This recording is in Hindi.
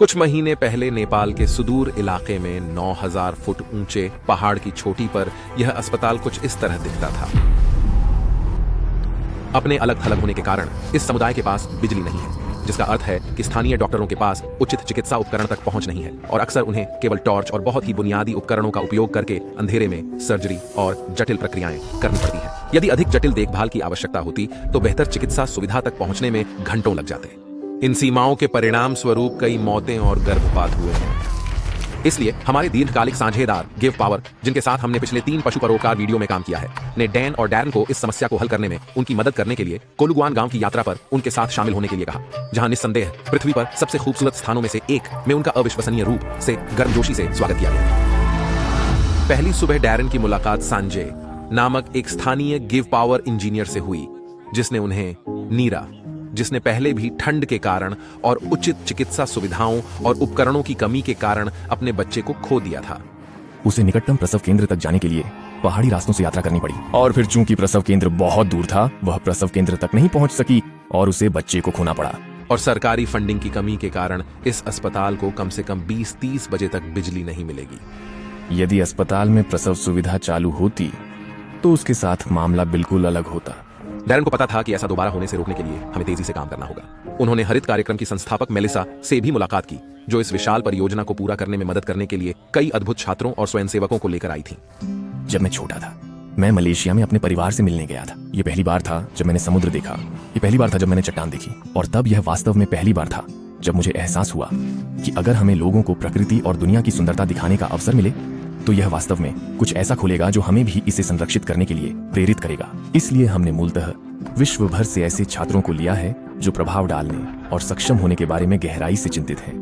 कुछ महीने पहले नेपाल के सुदूर इलाके में 9000 फुट ऊंचे पहाड़ की चोटी पर यह अस्पताल कुछ इस तरह दिखता था। अपने अलग थलग होने के कारण इस समुदाय के पास बिजली नहीं है, जिसका अर्थ है कि स्थानीय डॉक्टरों के पास उचित चिकित्सा उपकरण तक पहुंच नहीं है और अक्सर उन्हें केवल टॉर्च और बहुत ही बुनियादी उपकरणों का उपयोग करके अंधेरे में सर्जरी और जटिल प्रक्रियाएं करनी पड़ती है। यदि अधिक जटिल देखभाल की आवश्यकता होती तो बेहतर चिकित्सा सुविधा तक पहुंचने में घंटों लग जाते। इन सीमाओं के परिणाम स्वरूप कई मौतें और गर्भपात हुए हैं। इसलिए हमारे दीर्घकालिक साझेदार गिव पावर, जिनके साथ हमने पिछले 3 पशु परोपकार वीडियो में काम किया है, ने डैन और डैरन को इस समस्या को हल करने में उनकी मदद करने के लिए कोलुगुआन गांव की यात्रा पर उनके साथ शामिल होने के लिए कहा, जहां निस्संदेह पृथ्वी पर सबसे खूबसूरत स्थानों में से एक में उनका अविश्वसनीय रूप से गर्मजोशी से स्वागत किया गया। पहली सुबह डैरन की मुलाकात संजय नामक एक स्थानीय गिव पावर इंजीनियर से हुई, जिसने उन्हें नीरा, जिसने पहले भी ठंड के कारण और उचित चिकित्सा सुविधाओं और उपकरणों की कमी के कारण अपने बच्चे को खो दिया था। उसे निकटतम प्रसव केंद्र तक जाने के लिए पहाड़ी रास्तों से यात्रा करनी पड़ी और फिर चूंकि प्रसव केंद्र बहुत दूर था, वह प्रसव केंद्र तक नहीं पहुंच सकी और उसे बच्चे को खोना पड़ा। और सरकारी फंडिंग की कमी के कारण इस अस्पताल को कम से कम 20-30 बजे तक बिजली नहीं मिलेगी। यदि अस्पताल में प्रसव सुविधा चालू होती तो उसके साथ मामला बिल्कुल अलग होता। डैरन को पता था कि ऐसा दोबारा होने से रोकने के लिए हमें तेजी से काम करना होगा। उन्होंने हरित कार्यक्रम की संस्थापक मेलिसा से भी मुलाकात की, जो इस विशाल परियोजना को पूरा करने में मदद करने के लिए कई अद्भुत छात्रों और स्वयंसेवकों को लेकर आई थी। जब मैं छोटा था, मैं मलेशिया में अपने परिवार से मिलने गया था। ये पहली बार था जब मैंने समुद्र देखा, ये पहली बार था जब मैंने चट्टान देखी, और तब यह वास्तव में पहली बार था जब मुझे एहसास हुआ कि अगर हमें लोगों को प्रकृति और दुनिया की सुंदरता दिखाने का अवसर मिले तो यह वास्तव में कुछ ऐसा खोलेगा जो हमें भी इसे संरक्षित करने के लिए प्रेरित करेगा। इसलिए हमने मूलतः विश्व भर से ऐसे छात्रों को लिया है जो प्रभाव डालने और सक्षम होने के बारे में गहराई से चिंतित हैं।